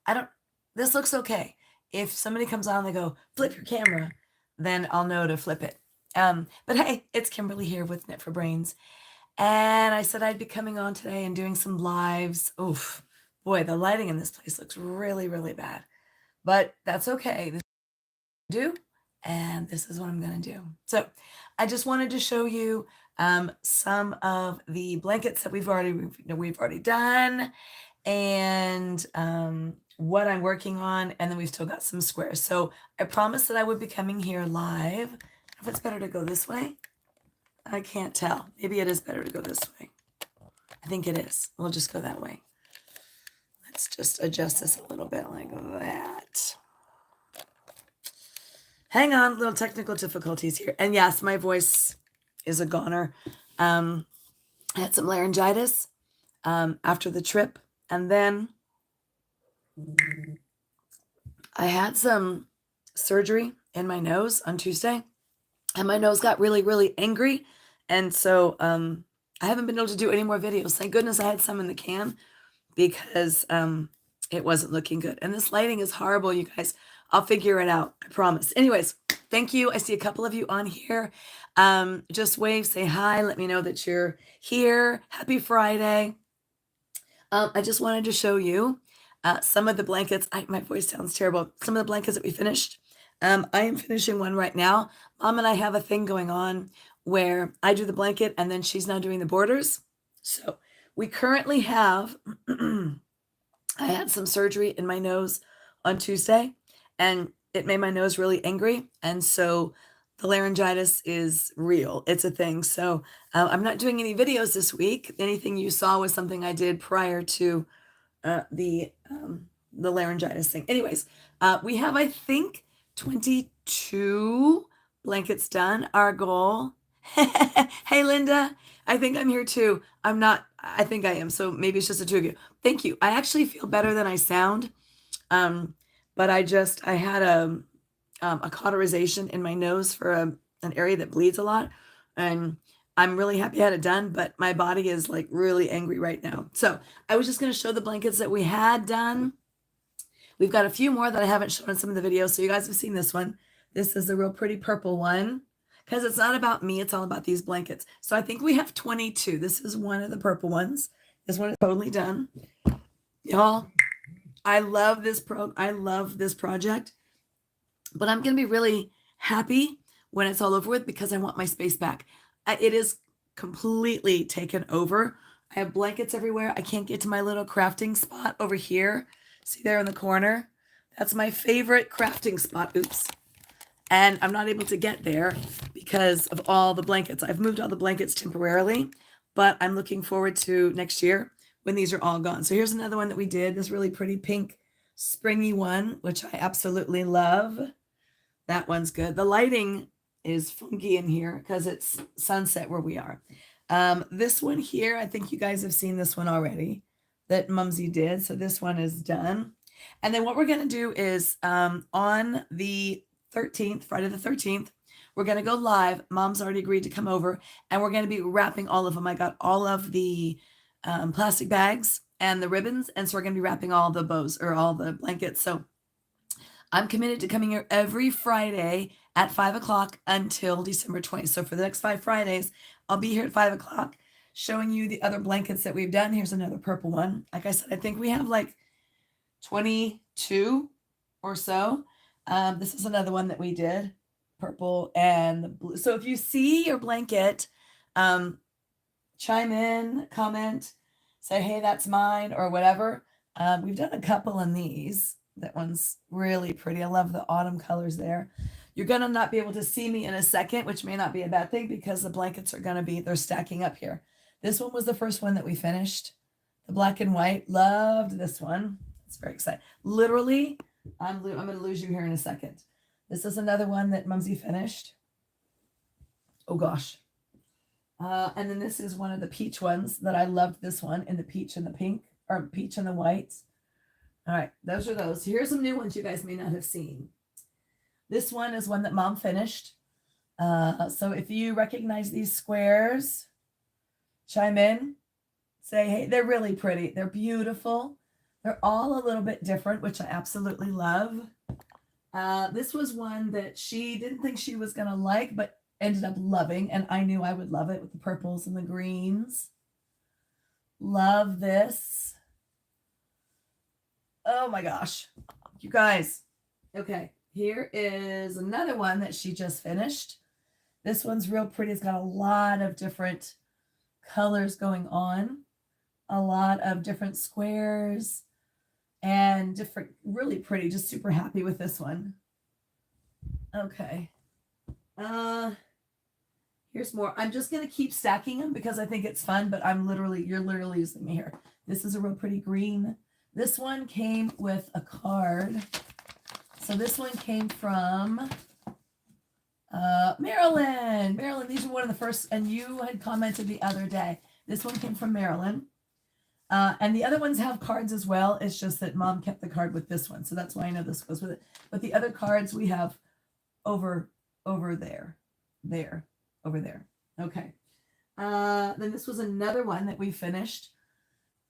I don't, this looks okay. If somebody comes on and they go, flip your camera, then I'll know to flip it. But hey, it's Kimberly here with Knit for Brains. And I said I'd be coming on today and doing some lives. Oof, boy, the lighting in this place looks really, really bad. But that's okay. This is what I do, and this is what I'm going to do. So I just wanted to show you some of the blankets that we've already done, and what I'm working on, and then we've still got some squares. So I promised that I would be coming here live. If it's better to go this way, I can't tell. Maybe it is better to go this way. I think it is. We'll just go that way. Let's just adjust this a little bit like that. Hang on, little technical difficulties here. And yes, my voice is a goner. I had some laryngitis after the trip, and then I had some surgery in my nose on Tuesday, and my nose got really, really angry. And so I haven't been able to do any more videos. Thank goodness I had some in the can, because it wasn't looking good. And this lighting is horrible, you guys. I'll figure it out, I promise. Anyways, thank you. I see a couple of you on here. Just wave, say hi, let me know that you're here. Happy Friday. I just wanted to show you some of the blankets. My voice sounds terrible. Some of the blankets that we finished. I am finishing one right now. Mom and I have a thing going on where I do the blanket and then she's now doing the borders. So we currently have, I had some surgery in my nose on Tuesday, and it made my nose really angry. And so the laryngitis is real. It's a thing. So I'm not doing any videos this week. Anything you saw was something I did prior to the laryngitis thing. Anyways, we have, I think, 22 blankets done. Our goal. Hey, Linda. I think I'm here too. I'm not. I think I am. So maybe it's just the two of you. Thank you. I actually feel better than I sound. But I had a cauterization in my nose for an area that bleeds a lot, and I'm really happy I had it done, but my body is like really angry right now. So I was just going to show the blankets that we had done. We've got a few more that I haven't shown in some of the videos, so you guys have seen this one. This is the real pretty purple one, because it's not about me, it's all about these blankets. So I think we have 22. This is one of the purple ones. This one is totally done. Y'all, I love this project, but I'm going to be really happy when it's all over with, because I want my space back. It is completely taken over. I have blankets everywhere. I can't get to my little crafting spot over here. See there in the corner? That's my favorite crafting spot. Oops. And I'm not able to get there because of all the blankets. I've moved all the blankets temporarily, but I'm looking forward to next year when these are all gone. So here's another one that we did, this really pretty pink springy one, which I absolutely love. That one's good. The lighting is funky in here because it's sunset where we are. This one here, I think you guys have seen this one already that Mumsy did. So this one is done. And then what we're going to do is on the 13th, Friday the 13th, we're going to go live. Mom's already agreed to come over, and we're going to be wrapping all of them. I got all of the plastic bags and the ribbons, and so we're going to be wrapping all the bows or all the blankets. So I'm committed to coming here every Friday at 5 o'clock until December 20th. So for the next 5 Fridays, I'll be here at 5 o'clock showing you the other blankets that we've done. Here's another purple one. Like I said, I think we have like 22 or so. This is another one that we did, purple and the blue. So if you see your blanket, chime in, comment, say, hey, that's mine, or whatever. We've done a couple in these. That one's really pretty. I love the autumn colors there. You're going to not be able to see me in a second, which may not be a bad thing because the blankets are going to be, they're stacking up here. This one was the first one that we finished. The black and white. Loved this one. It's very exciting. Literally, I'm going to lose you here in a second. This is another one that Mumsy finished. Oh, gosh. And then this is one of the peach ones that I loved, this one in the peach and the pink, or peach and the white. All right, those are those. Here's some new ones you guys may not have seen. This one is one that Mom finished. So if you recognize these squares, chime in. Say, hey, they're really pretty. They're beautiful. They're all a little bit different, which I absolutely love. This was one that she didn't think she was going to like, but ended up loving, and I knew I would love it with the purples and the greens. Love this. Oh my gosh. You guys. Okay, here is another one that she just finished. This one's real pretty. It's got a lot of different colors going on, a lot of different squares and different, really pretty. Just super happy with this one. Okay. Here's more. I'm just going to keep stacking them because I think it's fun, but you're literally using me here. This is a real pretty green. This one came with a card. So this one came from Marilyn. Marilyn, these are one of the first, and you had commented the other day. This one came from Marilyn. And the other ones have cards as well. It's just that Mom kept the card with this one. So that's why I know this goes with it. But the other cards we have over there. Over there. Okay. Then this was another one that we finished.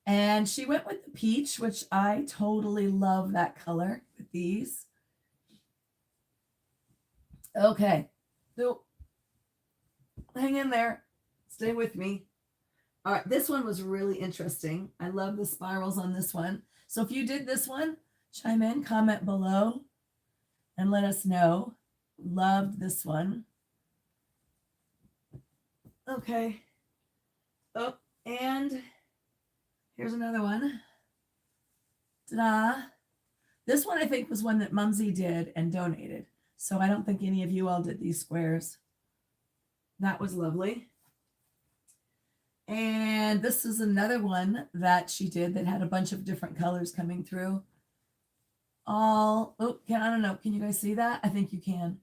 And she went with the peach, which I totally love that color with these. Okay. So hang in there. Stay with me. All right. This one was really interesting. I love the spirals on this one. So if you did this one, chime in, comment below, and let us know. Loved this one. Okay. Oh, and here's another one. Ta-da. This one I think was one that Mumsy did and donated. So I don't think any of you all did these squares. That was lovely. And this is another one that she did that had a bunch of different colors coming through. I don't know. Can you guys see that? I think you can.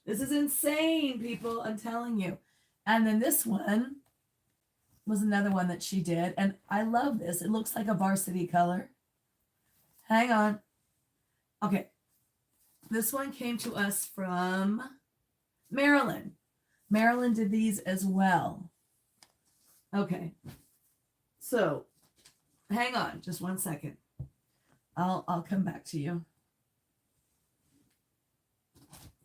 This is insane, people. I'm telling you. And then this one was another one that she did. And I love this. It looks like a varsity color. Hang on. Okay. This one came to us from Marilyn. Marilyn did these as well. Okay. So hang on just one second. I'll come back to you.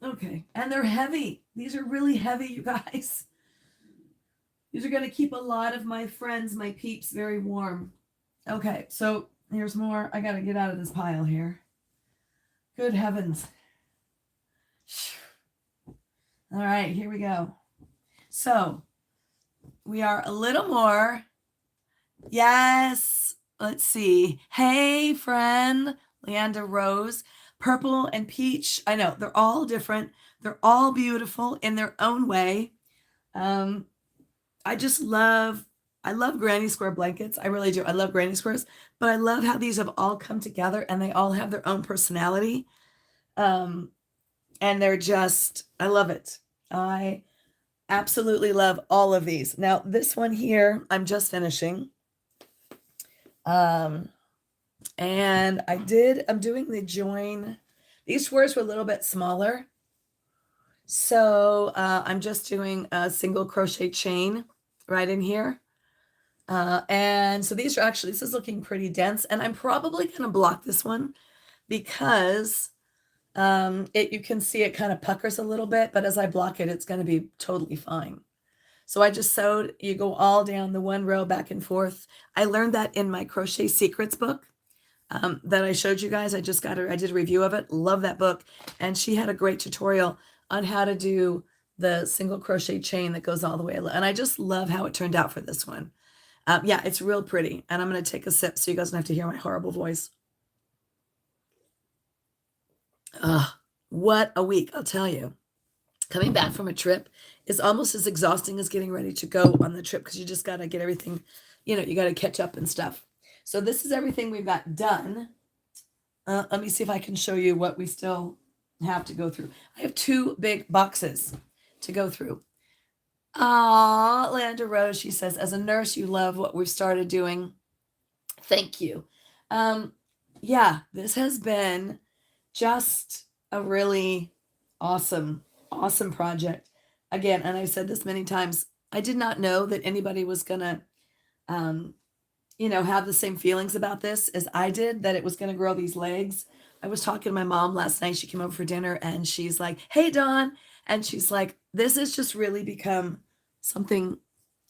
Okay. And they're heavy. These are really heavy, you guys. These are going to keep a lot of my friends, my peeps, very warm. Okay. So here's more. I got to get out of this pile here. Good heavens. All right. Here we go. So we are a little more. Yes. Let's see. Hey, friend. Leanda Rose. Purple and peach. I know they're all different. They're all beautiful in their own way. I love granny square blankets. I really do. I love granny squares, but I love how these have all come together and they all have their own personality. And they're just, I love it. I absolutely love all of these. Now, this one here, I'm just finishing. And I'm doing the join. These squares were a little bit smaller. So I'm just doing a single crochet chain right in here. And so this is looking pretty dense. And I'm probably going to block this one because you can see it kind of puckers a little bit. But as I block it, it's going to be totally fine. So I just sewed, you go all down the one row back and forth. I learned that in my Crochet Secrets book. That I showed you guys. I did a review of it. Love that book. And she had a great tutorial on how to do the single crochet chain that goes all the way. And I just love how it turned out for this one. Yeah, it's real pretty. And I'm going to take a sip so you guys don't have to hear my horrible voice. What a week, I'll tell you. Coming back from a trip is almost as exhausting as getting ready to go on the trip because you just got to get everything, you got to catch up and stuff. So this is everything we've got done. Let me see if I can show you what we still have to go through. I have 2 big boxes to go through. Landa Rose, she says, as a nurse, you love what we've started doing. Thank you. Yeah, this has been just a really awesome project. Again, and I've said this many times, I did not know that anybody was going to have the same feelings about this as I did, that it was going to grow these legs. I was talking to my mom last night. She came over for dinner and she's like, "Hey, Dawn." And she's like, "This has just really become something,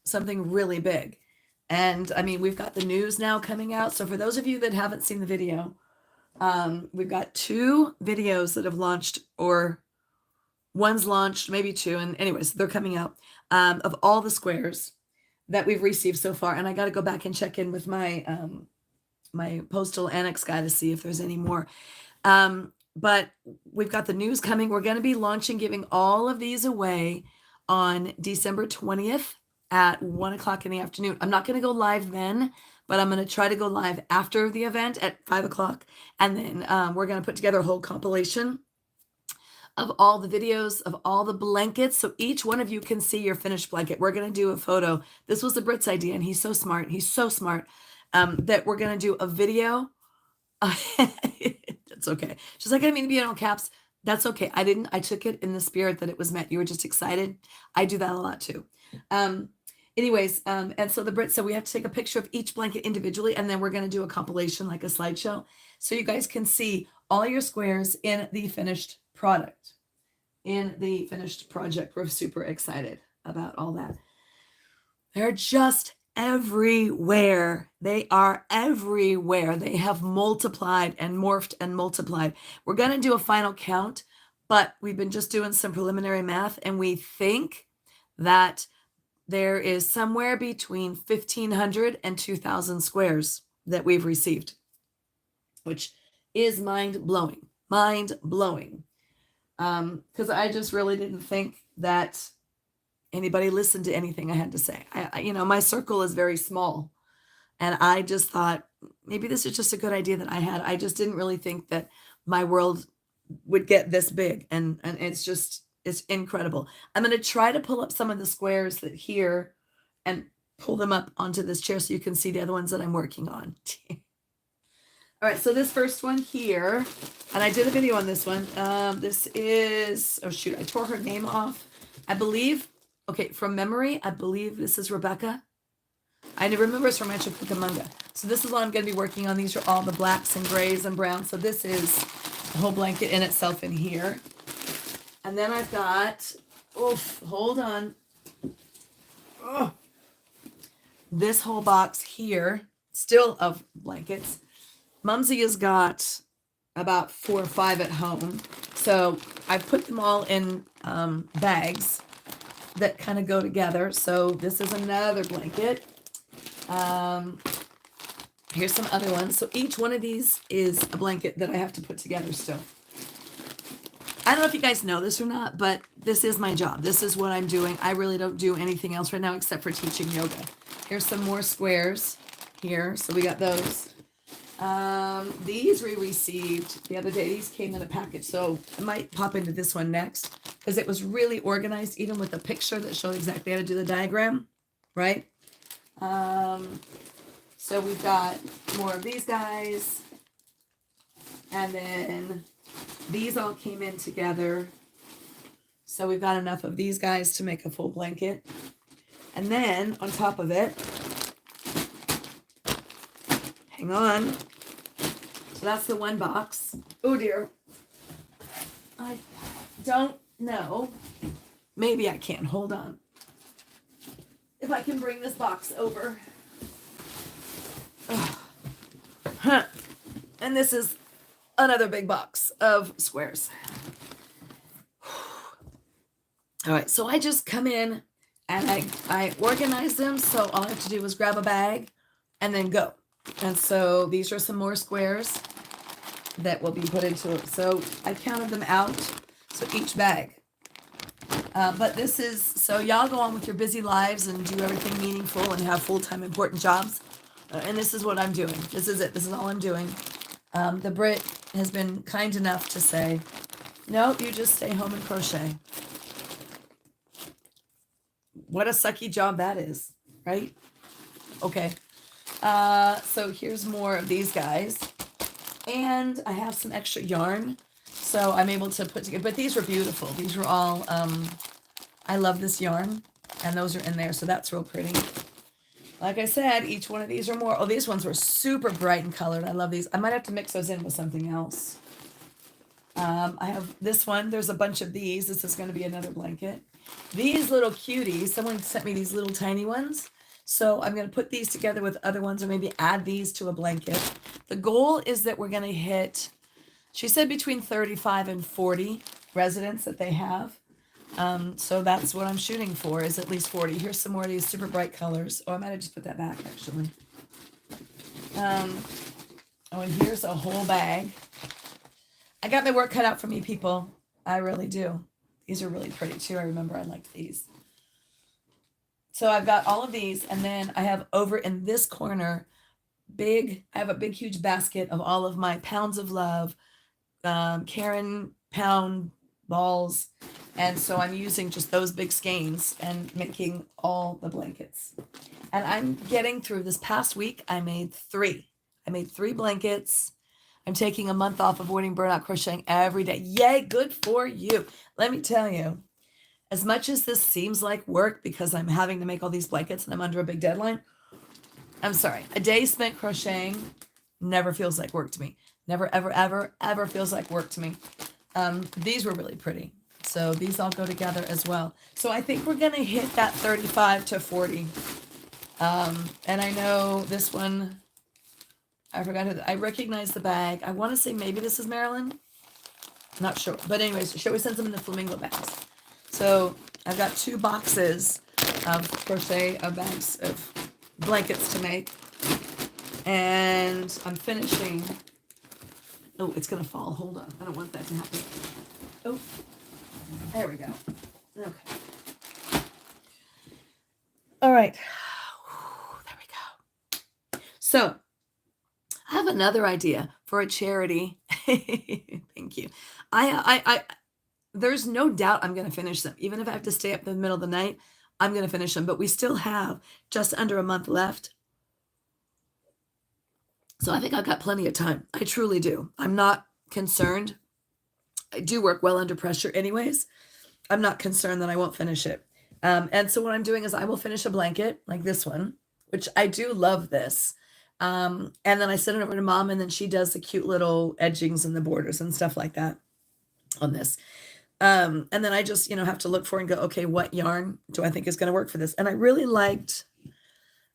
something really big." And I mean, we've got the news now coming out. So for those of you that haven't seen the video, we've got 2 videos that have launched, or one's launched, maybe 2. And anyways, they're coming out, of all the squares that we've received so far. And I got to go back and check in with my postal annex guy to see if there's any more. But we've got the news coming. We're going to be launching, giving all of these away on December 20th at 1:00 in the afternoon. I'm not going to go live then, but I'm going to try to go live after the event at 5:00. And then we're going to put together a whole compilation of all the videos, of all the blankets. So each one of you can see your finished blanket. We're going to do a photo. This was the Brit's idea, and he's so smart. He's so smart, that we're going to do a video. That's okay. She's like, "I didn't mean to be in all caps." That's okay. I took it in the spirit that it was meant. You were just excited. I do that a lot too. Anyways, and so the Brit said we have to take a picture of each blanket individually, and then we're going to do a compilation, like a slideshow, so you guys can see all your squares in the finished product, in the finished project. We're super excited about all that. They're just everywhere. They are everywhere. They have multiplied and morphed and multiplied. We're going to do a final count, but we've been just doing some preliminary math, and we think that there is somewhere between 1,500 and 2,000 squares that we've received, which is mind-blowing. Mind-blowing. Because I just really didn't think that anybody listened to anything I had to say. My circle is very small, and I just thought maybe this is just a good idea that I had. I just didn't really think that my world would get this big, and it's incredible. I'm going to try to pull up some of the squares that here and pull them up onto this chair so you can see the other ones that I'm working on. All right, so this first one here, and I did a video on this one. This is, oh shoot, I tore her name off. I believe, okay, from memory, I believe this is Rebecca. I remember it's from Rancho Cucamonga. So this is what I'm going to be working on. These are all the blacks and grays and browns. So this is the whole blanket in itself in here. And then I've got, hold on. Oh, this whole box here, still of blankets. Mumsy has got about 4 or 5 at home. So I've put them all in bags that kind of go together. So this is another blanket. Here's some other ones. So each one of these is a blanket that I have to put together still. I don't know if you guys know this or not, but this is my job. This is what I'm doing. I really don't do anything else right now except for teaching yoga. Here's some more squares here. So we got those. These we received the other day. These came in a package. So I might pop into this one next because it was really organized, even with a picture that showed exactly how to do the diagram, right? So we've got more of these guys. And then these all came in together. So we've got enough of these guys to make a full blanket. And then on top of it, hang on. So that's the one box. Oh dear. I don't know. Maybe I can. Hold on. If I can bring this box over. Huh. And this is another big box of squares. All right, so I just come in and I organize them. So all I have to do is grab a bag and then go. And so these are some more squares that will be put into it. So I counted them out. So each bag. But this is, so y'all go on with your busy lives and do everything meaningful and have full-time important jobs. And this is what I'm doing. This is it. This is all I'm doing. The Brit has been kind enough to say, no, you just stay home and crochet. What a sucky job that is, right? Okay. So here's more of these guys. And I have some extra yarn. So I'm able to put together, but these were beautiful. These were all, I love this yarn. And those are in there. So that's real pretty. Like I said, each one of these are more. Oh, these ones were super bright and colored. I love these. I might have to mix those in with something else. I have this one. There's a bunch of these. This is going to be another blanket. These little cuties, someone sent me these little tiny ones. So I'm going to put these together with other ones or maybe add these to a blanket. The goal is that we're going to hit, she said between 35 and 40 residents that they have. So that's what I'm shooting for, is at least 40. Here's some more of these super bright colors. Oh, I might have just put that back actually. Oh, and here's a whole bag. I got my work cut out for me, people. I really do. These are really pretty too. I remember I liked these. So I've got all of these, and then I have over in this corner, I have a big, huge basket of all of my pounds of love, Karen pound balls. And so I'm using just those big skeins and making all the blankets. And I'm getting through this past week. I made 3 blankets. I'm taking a month off, avoiding burnout, crocheting every day. Yay, good for you. Let me tell you, as much as this seems like work because I'm having to make all these blankets and I'm under a big deadline, I'm sorry. A day spent crocheting never feels like work to me. Never, ever, ever, ever feels like work to me. These were really pretty. So these all go together as well. So I think we're going to hit that 35 to 40. And I know this one, I forgot I recognize the bag. I want to say maybe this is Maryland. Not sure. But anyways, she always sends them in the flamingo bags. So I've got 2 boxes of crochet bags of blankets to make. And I'm finishing. Oh, it's going to fall. Hold on. I don't want that to happen. Oh, there we go. Okay. All right. There we go. So I have another idea for a charity. Thank you. I there's no doubt I'm going to finish them. Even if I have to stay up in the middle of the night, I'm going to finish them. But we still have just under a month left. So I think I've got plenty of time. I truly do. I'm not concerned. I do work well under pressure anyways. I'm not concerned that I won't finish it. And so what I'm doing is I will finish a blanket like this one, which I do love this. And then I send it over to mom, and then she does the cute little edgings and the borders and stuff like that on this. And then I just, have to look for and go, okay, what yarn do I think is going to work for this? And I really liked,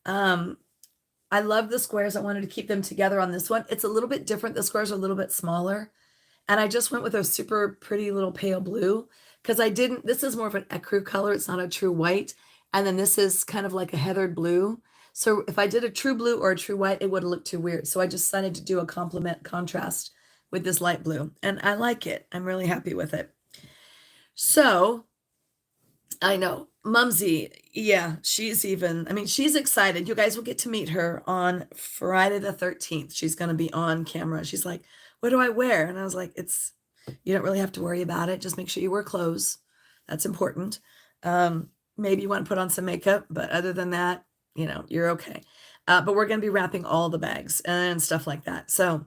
I love the squares. I wanted to keep them together on this one. It's a little bit different. The squares are a little bit smaller. And I just went with a super pretty little pale blue because this is more of an ecru color. It's not a true white. And then this is kind of like a heathered blue. So if I did a true blue or a true white, it would have looked too weird. So I just decided to do a contrast with this light blue. And I like it. I'm really happy with it. So I know Mumsy, yeah, she's excited. You guys will get to meet her on Friday the 13th. She's going to be on camera. She's like, what do I wear? And I was like, you don't really have to worry about it. Just make sure you wear clothes. That's important. Maybe you want to put on some makeup, but other than that, you're okay. But we're going to be wrapping all the bags and stuff like that. So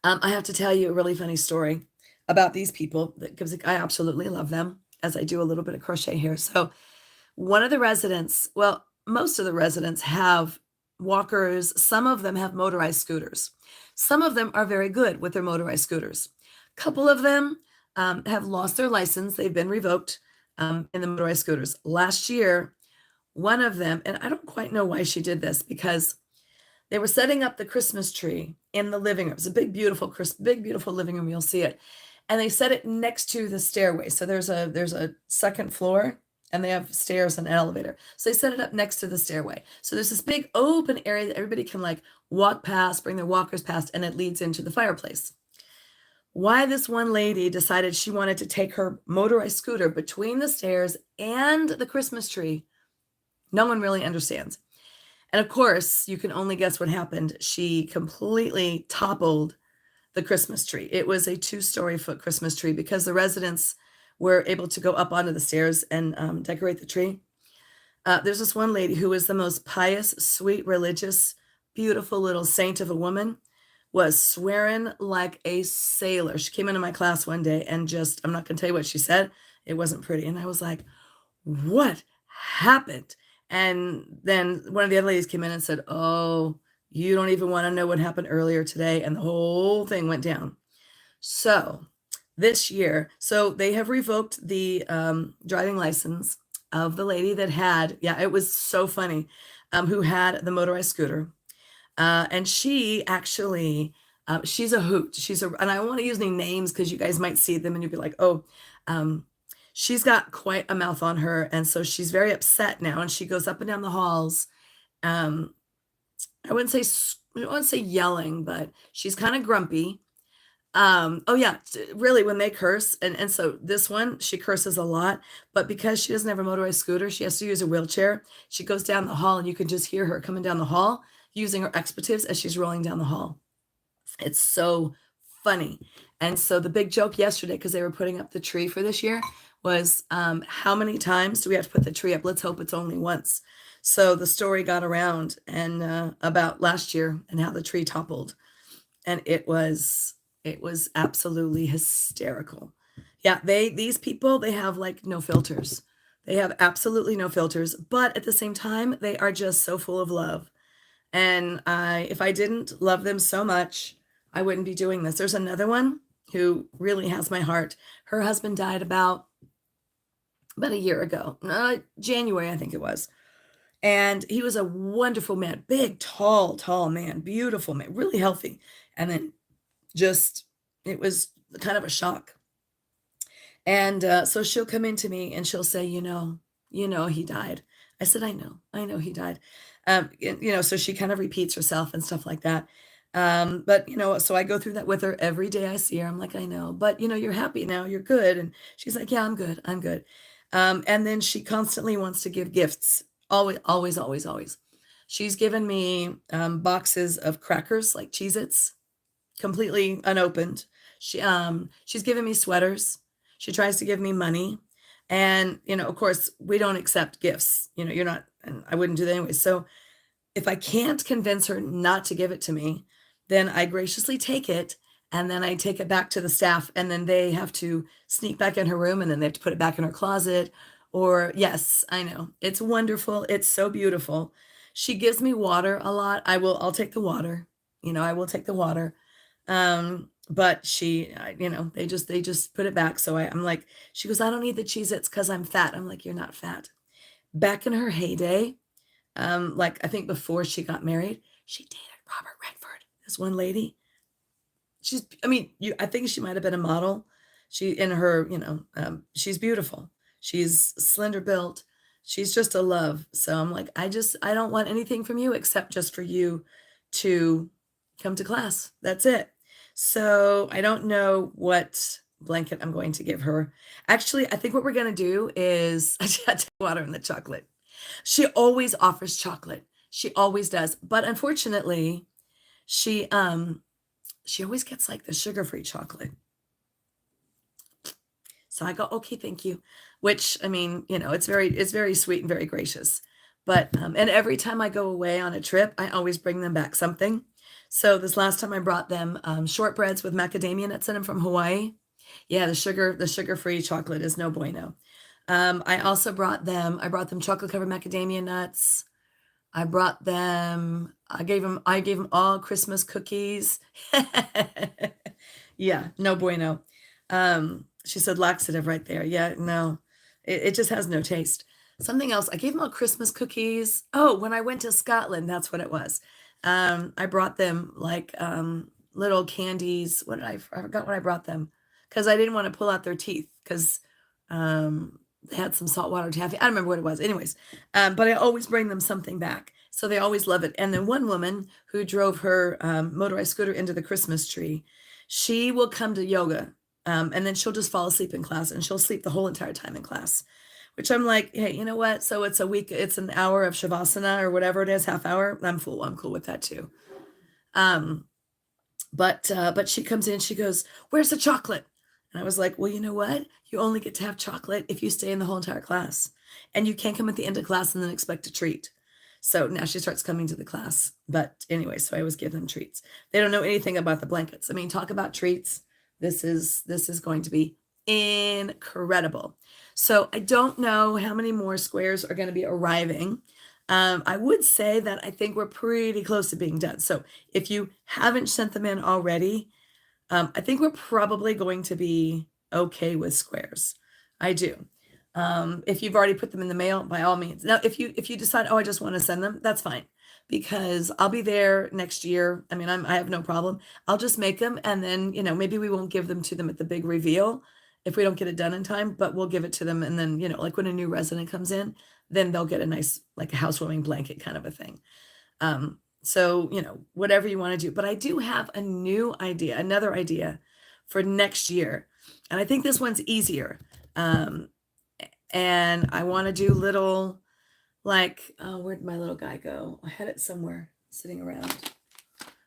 I have to tell you a really funny story about these people because I absolutely love them, as I do a little bit of crochet here. So one of the residents, well, most of the residents have walkers. Some of them have motorized scooters. Some of them are very good with their motorized scooters. A couple of them have lost their license. They've been revoked in the motorized scooters. Last year, one of them, and I don't quite know why she did this, because they were setting up the Christmas tree in the living room. It's a big, beautiful living room. You'll see it. And they set it next to the stairway. So there's a second floor, and they have stairs and an elevator. So they set it up next to the stairway. So there's this big open area that everybody can walk past, bring their walkers past, and it leads into the fireplace. Why this one lady decided she wanted to take her motorized scooter between the stairs and the Christmas tree, no one really understands. And of course, you can only guess what happened. She completely toppled the Christmas tree. It was a 2-story foot Christmas tree because the residents were able to go up onto the stairs and decorate the tree. There's this one lady who was the most pious, sweet, religious, beautiful little saint of a woman, was swearing like a sailor. She came into my class one day and I'm not going to tell you what she said. It wasn't pretty. And I was like, what happened? And then one of the other ladies came in and said, "Oh, you don't even want to know what happened earlier today." And the whole thing went down. So this year, so they have revoked the driving license of the lady that had, yeah, it was so funny, who had the motorized scooter. And she actually, she's a hoot. And I don't want to use any names because you guys might see them and you'll be like, oh, um, she's got quite a mouth on her. And so she's very upset now. And she goes up and down the halls. Um, I wouldn't say yelling, but she's kind of grumpy. Oh yeah, really when they curse, and so this one, she curses a lot, but because she doesn't have a motorized scooter, she has to use a wheelchair. She goes down the hall and you can just hear her coming down the hall using her expletives as she's rolling down the hall. It's so funny. And so the big joke yesterday, because they were putting up the tree for this year, was how many times do we have to put the tree up? Let's hope it's only once. So the story got around and about last year and how the tree toppled, and it was absolutely hysterical. Yeah, these people, they have like no filters. They have absolutely no filters, but at the same time, they are just so full of love. And if I didn't love them so much, I wouldn't be doing this. There's another one who really has my heart. Her husband died about a year ago, January, I think it was. And he was a wonderful man, big, tall man, beautiful man, really healthy. And then just, it was kind of a shock. And so she'll come into me and she'll say, he died. I said, I know he died. So she kind of repeats herself and stuff like that. But so I go through that with her every day I see her. I'm like, I know, but you're happy now, you're good. And she's like, yeah, I'm good. I'm good. And then she constantly wants to give gifts. Always, always, always, always. She's given me boxes of crackers, like Cheez-Its, completely unopened. She's given me sweaters. She tries to give me money. And, of course, we don't accept gifts. You're not, and I wouldn't do that anyway. So if I can't convince her not to give it to me, then I graciously take it and then I take it back to the staff and then they have to sneak back in her room and then they have to put it back in her closet. Or, yes, I know. It's wonderful. It's so beautiful. She gives me water a lot. I'll take the water. I will take the water. But they just put it back. So I'm like, she goes, I don't need the Cheez-Its because I'm fat. I'm like, you're not fat. Back in her heyday, like I think before she got married, she dated Robert Redford, this one lady. I think she might have been a model. She's beautiful. She's slender built. She's just a love. So I'm like, I don't want anything from you except just for you to come to class. That's it. So I don't know what blanket I'm going to give her. Actually, I think what we're going to do is I take water and the chocolate. She always offers chocolate. She always does. But unfortunately, she always gets like the sugar-free chocolate. So I go, okay, thank you. Which it's very sweet and very gracious. But and every time I go away on a trip, I always bring them back something. So this last time I brought them shortbreads with macadamia nuts in them from Hawaii. Yeah, the sugar-free chocolate is no bueno. I brought them chocolate covered macadamia nuts. I gave them all Christmas cookies. Yeah, no bueno. She said laxative right there. Yeah, no, it just has no taste. Something else, I gave them all Christmas cookies. Oh, when I went to Scotland, that's what it was. I brought them like little candies. I forgot what I brought them because I didn't want to pull out their teeth because they had some saltwater taffy. I don't remember what it was. Anyways, but I always bring them something back. So they always love it. And then one woman who drove her motorized scooter into the Christmas tree, she will come to yoga and then she'll just fall asleep in class and she'll sleep the whole entire time in class, which I'm like, hey, you know what? So it's it's an hour of Shavasana or whatever it is, half hour. I'm cool with that too. But she comes in, she goes, where's the chocolate? And I was like, well, you know what? You only get to have chocolate if you stay in the whole entire class. And you can't come at the end of class and then expect a treat. So now she starts coming to the class. But anyway, so I always give them treats. They don't know anything about the blankets. I mean, talk about treats. This is going to be incredible. So I don't know how many more squares are going to be arriving. I would say that I think we're pretty close to being done. So if you haven't sent them in already, I think we're probably going to be okay with squares. I do. If you've already put them in the mail, by all means. Now, if you decide, oh, I just want to send them, that's fine because I'll be there next year. I mean, I have no problem. I'll just make them, and then maybe we won't give them to them at the big reveal if we don't get it done in time, but we'll give it to them, and then like when a new resident comes in, then they'll get a nice like a housewarming blanket kind of a thing. So, whatever you want to do. But I do have a new idea, another idea for next year. And I think this one's easier. And I want to do little, like, where'd my little guy go? I had it somewhere sitting around.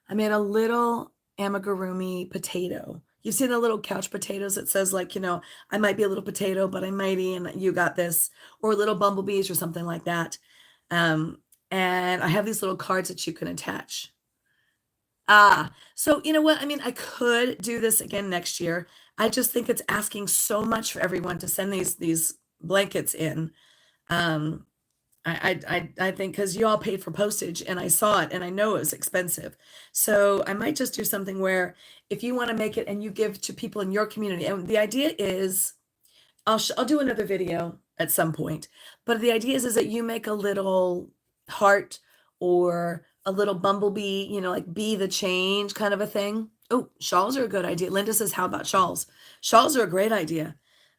I made a little amigurumi potato. You've seen the little couch potatoes that says, like, I might be a little potato, but I'm mighty, and you got this, or little bumblebees or something like that. And I have these little cards that you can attach. So you know what? I mean, I could do this again next year. I just think it's asking so much for everyone to send these blankets in. Um, I think because you all paid for postage and I saw it and I know it was expensive. So I might just do something where if you want to make it and you give to people in your community, and the idea is I'll do another video at some point, but the idea is that you make a little heart or a little bumblebee, like be the change kind of a thing. Oh, shawls are a good idea. Linda says, how about shawls? Shawls are a great idea.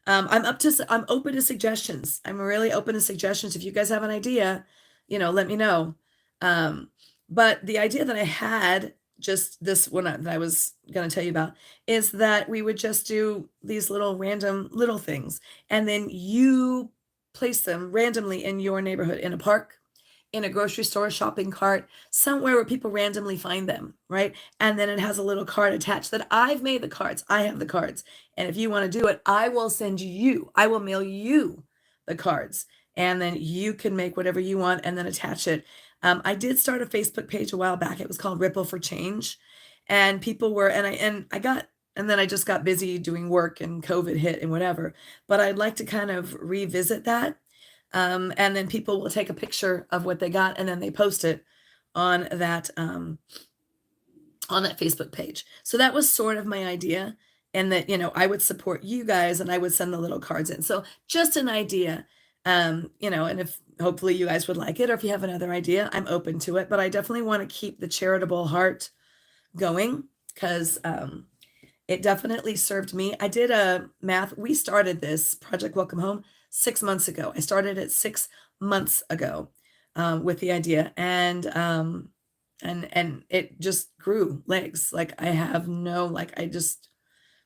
I'm open to suggestions. I'm really open to suggestions. If you guys have an idea, let me know. But the idea that I had, just this one that I was going to tell you about, is that we would just do these little random little things, and then you place them randomly in your neighborhood, in a park, in a grocery store, shopping cart, somewhere where people randomly find them, right? And then it has a little card attached that I've made the cards. I have the cards. And if you want to do it, I will mail you the cards. And then you can make whatever you want and then attach it. I did start a Facebook page a while back. It was called Ripple for Change. And people were, and then I just got busy doing work and COVID hit and whatever. But I'd like to kind of revisit that. And then people will take a picture of what they got and then they post it on that Facebook page. So that was sort of my idea, and that, I would support you guys and I would send the little cards in. So just an idea, and if hopefully you guys would like it, or if you have another idea, I'm open to it, but I definitely want to keep the charitable heart going because, it definitely served me. I did a math. We started this Project Welcome Home 6 months ago. I started it 6 months ago with the idea, and it just grew legs. Like I just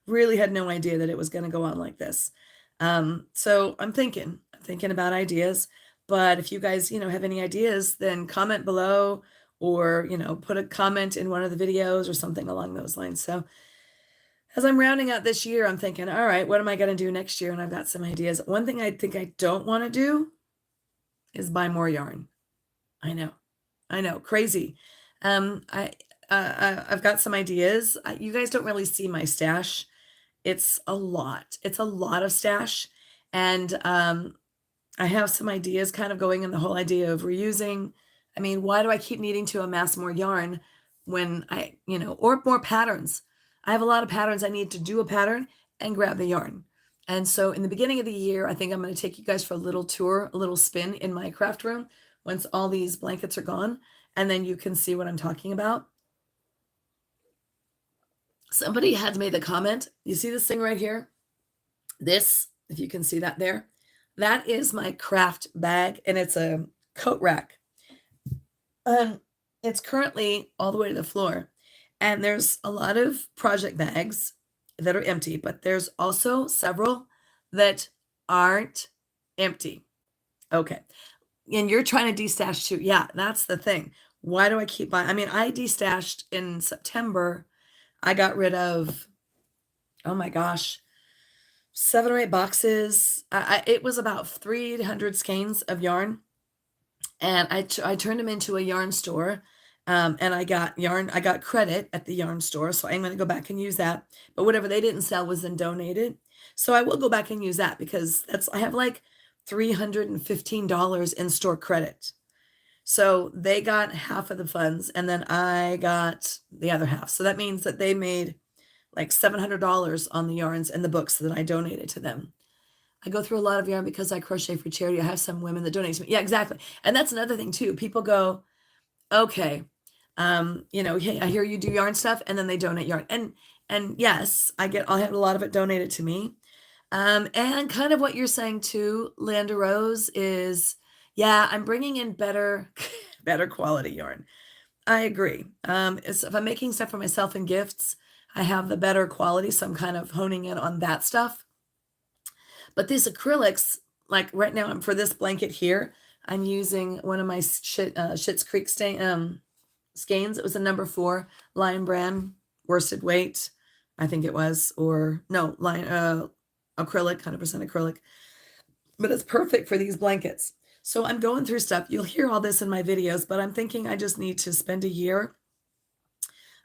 really had no idea that it was going to go on like this. So I'm thinking about ideas. But if you guys, have any ideas, then comment below, or put a comment in one of the videos or something along those lines. So as I'm rounding out this year, I'm thinking, all right, what am I going to do next year? And I've got some ideas. One thing I think I don't want to do is buy more yarn. I know, crazy. I've got some ideas. You guys don't really see my stash. It's a lot. It's a lot of stash. And I have some ideas kind of going in the whole idea of reusing. I mean, why do I keep needing to amass more yarn when or more patterns? I have a lot of patterns. I need to do a pattern and grab the yarn. And so in the beginning of the year, I think I'm going to take you guys for a little tour, a little spin in my craft room once all these blankets are gone. And then you can see what I'm talking about. Somebody had made the comment. You see this thing right here? This, if you can see that there, that is my craft bag, and it's a coat rack. It's currently all the way to the floor. And there's a lot of project bags that are empty, but there's also several that aren't empty. Okay. And you're trying to destash too. Yeah, that's the thing. Why do I keep buying? I mean, I destashed in September. I got rid of, oh my gosh, 7 or 8 boxes. It was about 300 skeins of yarn. And I turned them into a yarn store. And I got yarn, I got credit at the yarn store. So I'm going to go back and use that. But whatever they didn't sell was then donated. So I will go back and use that because I have like $315 in store credit. So they got half of the funds and then I got the other half. So that means that they made like $700 on the yarns and the books that I donated to them. I go through a lot of yarn because I crochet for charity. I have some women that donate to me. Yeah, exactly. And that's another thing too. People go, okay, hey, I hear you do yarn stuff, and then they donate yarn. And yes, I'll have a lot of it donated to me. And kind of what you're saying too, Landa Rose, is yeah, I'm bringing in better better quality yarn. I agree. If I'm making stuff for myself and gifts, I have the better quality, so I'm kind of honing in on that stuff. But these acrylics, like right now, for this blanket here, I'm using one of my Schitt's Creek skeins. It was a number 4 Lion brand worsted weight, I think it was, or no, Lion acrylic, 100% acrylic. But it's perfect for these blankets. So I'm going through stuff. You'll hear all this in my videos, but I'm thinking I just need to spend a year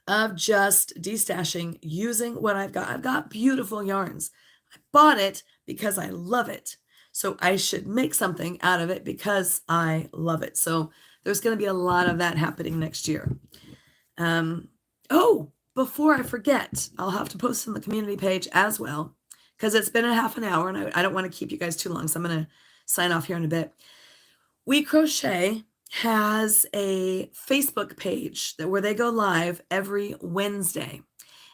of just destashing using what I've got. I've got beautiful yarns. I bought it because I love it. So I should make something out of it because I love it. So there's going to be a lot of that happening next year. Oh, before I forget, I'll have to post on the community page as well, because it's been a half an hour and I don't want to keep you guys too long. So I'm going to sign off here in a bit. We Crochet has a Facebook page where they go live every Wednesday.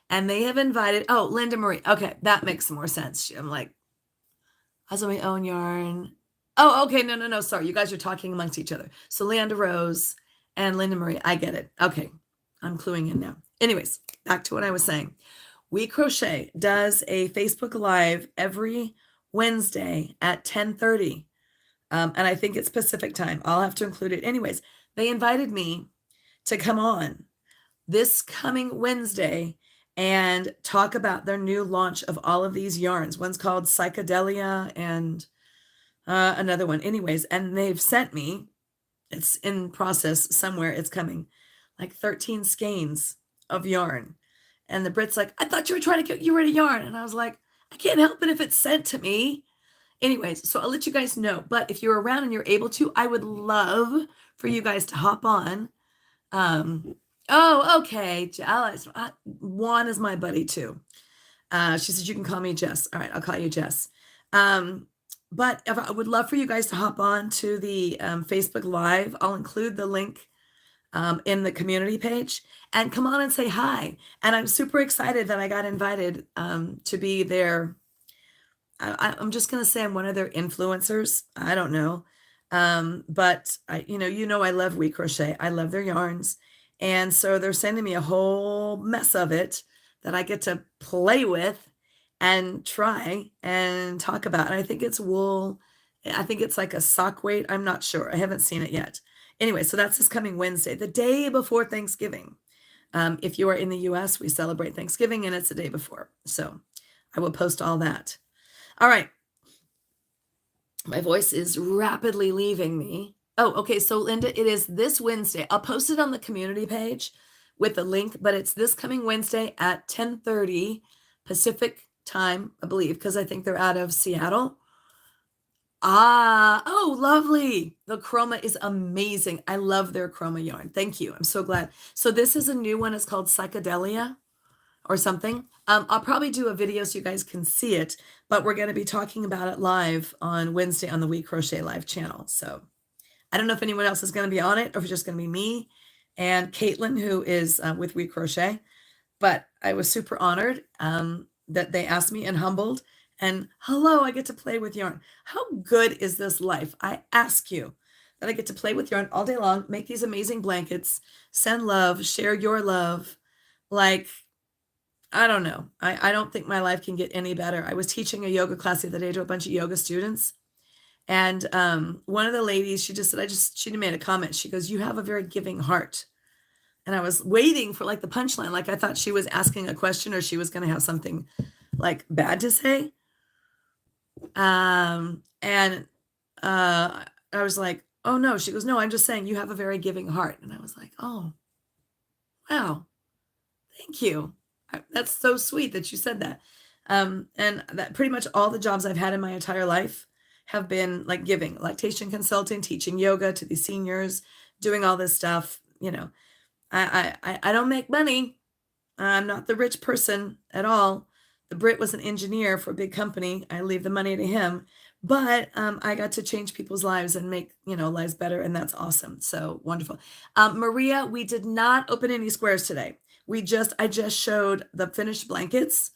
And they have invited, oh, Linda Marie. Okay, that makes more sense. I'm like, I was on my own yarn. Oh, okay. No. Sorry. You guys are talking amongst each other. So Leanda Rose and Linda Marie. I get it. Okay. I'm cluing in now. Anyways, back to what I was saying. We Crochet does a Facebook Live every Wednesday at 10:30. And I think it's Pacific time. I'll have to include it. Anyways, they invited me to come on this coming Wednesday and talk about their new launch of all of these yarns. One's called Psychedelia and another one. Anyways, and they've sent me, it's in process somewhere, it's coming, like 13 skeins of yarn. And the Brit's like, I thought you were trying to get you rid of yarn. And I was like, I can't help it if it's sent to me. Anyways, so I'll let you guys know. But if you're around and you're able to, I would love for you guys to hop on. Oh, okay. Juan is my buddy too. She says you can call me Jess. All right, I'll call you Jess. But if I would love for you guys to hop on to the Facebook Live. I'll include the link in the community page and come on and say hi. And I'm super excited that I got invited to be there. I'm just going to say I'm one of their influencers. I don't know. But I love We Crochet. I love their yarns. And so they're sending me a whole mess of it that I get to play with and try and talk about. And I think it's wool. I think it's like a sock weight. I'm not sure. I haven't seen it yet. Anyway, so that's this coming Wednesday, the day before Thanksgiving. If you are in the US, we celebrate Thanksgiving and it's the day before. So I will post all that. All right. My voice is rapidly leaving me. Oh, okay. So Linda, it is this Wednesday. I'll post it on the community page with the link, but it's this coming Wednesday at 10:30 Pacific time, I believe, because I think they're out of Seattle. Oh, lovely. The chroma is amazing. I love their chroma yarn. Thank you. I'm so glad. So this is a new one. It's called Psychedelia or something. I'll probably do a video so you guys can see it, but we're going to be talking about it live on Wednesday on the We Crochet Live channel. So I don't know if anyone else is going to be on it or if it's just going to be me and Caitlin, who is with We Crochet. But I was super honored that they asked me and humbled. And hello, I get to play with yarn. How good is this life? I ask you that I get to play with yarn all day long, make these amazing blankets, send love, share your love. Like, I don't know. I don't think my life can get any better. I was teaching a yoga class the other day to a bunch of yoga students. And one of the ladies, she just said, she made a comment. She goes, you have a very giving heart. And I was waiting for like the punchline. Like I thought she was asking a question or she was going to have something like bad to say. And I was like, oh no. She goes, no, I'm just saying you have a very giving heart. And I was like, oh, wow. Thank you. That's so sweet that you said that. And that pretty much all the jobs I've had in my entire life have been like giving, lactation consultant, teaching yoga to the seniors, doing all this stuff. I don't make money. I'm not the rich person at all. The Brit was an engineer for a big company. I leave the money to him, but I got to change people's lives and make lives better, and that's awesome. So wonderful. Maria, we did not open any squares today. I just showed the finished blankets,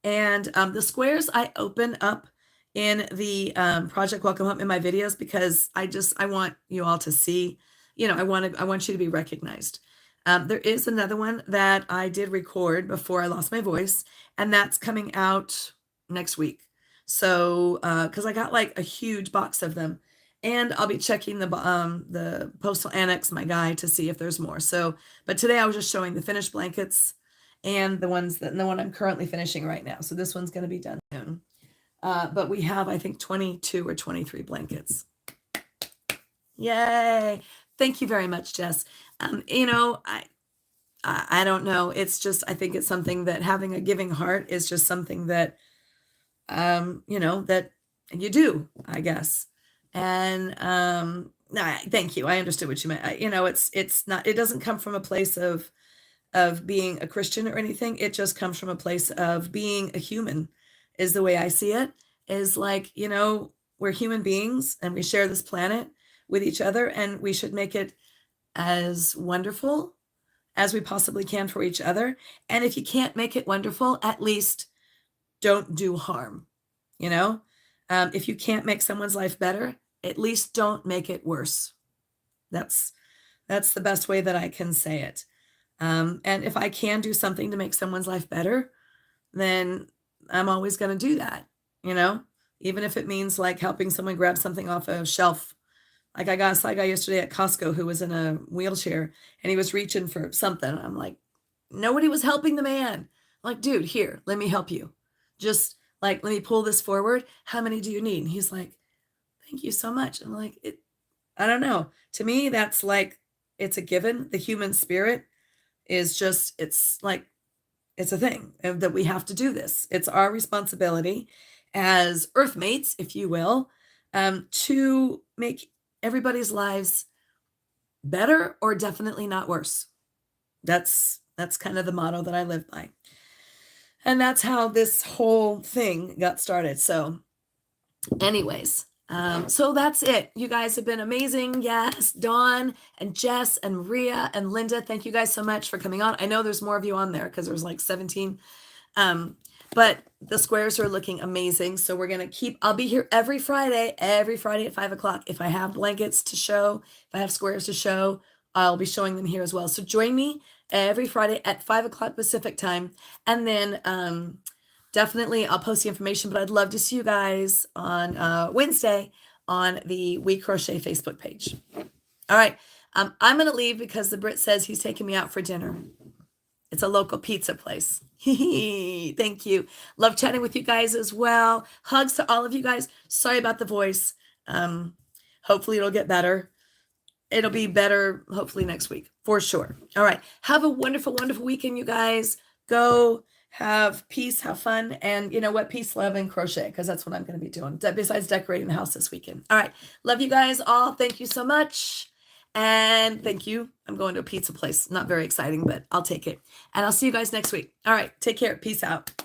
and the squares I open up in the Project Welcome Home in my videos because I want you all to see. I want you to be recognized. There is another one that I did record before I lost my voice, and that's coming out next week. So, because I got like a huge box of them, and I'll be checking the postal annex, my guy, to see if there's more. So, but today I was just showing the finished blankets and the one I'm currently finishing right now. So this one's going to be done soon. But we have, I think, 22 or 23 blankets. Yay! Thank you very much, Jess. I don't know. It's just, I think it's something that having a giving heart is just something that, that you do, I guess. And, thank you. I understood what you meant. It's not, it doesn't come from a place of being a Christian or anything. It just comes from a place of being a human, is the way I see it. Is like, we're human beings and we share this planet with each other, and we should make it as wonderful as we possibly can for each other. And if you can't make it wonderful, at least don't do harm. If you can't make someone's life better, at least don't make it worse. That's the best way that I can say it. And if I can do something to make someone's life better, then I'm always going to do that, even if it means like helping someone grab something off a shelf. Like I got a side guy yesterday at Costco who was in a wheelchair and he was reaching for something. I'm like, nobody was helping the man. I'm like, dude, here, let me help you. Just like, let me pull this forward. How many do you need? And he's like, thank you so much. I'm like, I don't know. To me, that's like, it's a given. The human spirit is just, it's like, it's a thing that we have to do this. It's our responsibility as earthmates, if you will, to make everybody's lives better or definitely not worse. That's kind of the motto that I live by. And that's how this whole thing got started. So anyways, so that's it. You guys have been amazing. Yes, Dawn and Jess and Maria and Linda, thank you guys so much for coming on. I know there's more of you on there because there's like 17. But the squares are looking amazing. So we're going to I'll be here every Friday at 5:00. If I have blankets to show, if I have squares to show, I'll be showing them here as well. So join me every Friday at 5:00 Pacific time. And then, definitely I'll post the information, but I'd love to see you guys on Wednesday on the We Crochet Facebook page. All right. I'm going to leave because the Brit says he's taking me out for dinner. It's a local pizza place. Thank you. Love chatting with you guys as well. Hugs to all of you guys. Sorry about the voice. Hopefully it'll get better. It'll be better hopefully next week for sure. All right. Have a wonderful, wonderful weekend, you guys. Go have peace, have fun, and you know what? Peace, love, and crochet, because that's what I'm going to be doing besides decorating the house this weekend. All right. Love you guys all. Thank you so much. And thank you. I'm going to a pizza place. Not very exciting, but I'll take it. And I'll see you guys next week. All right. Take care. Peace out.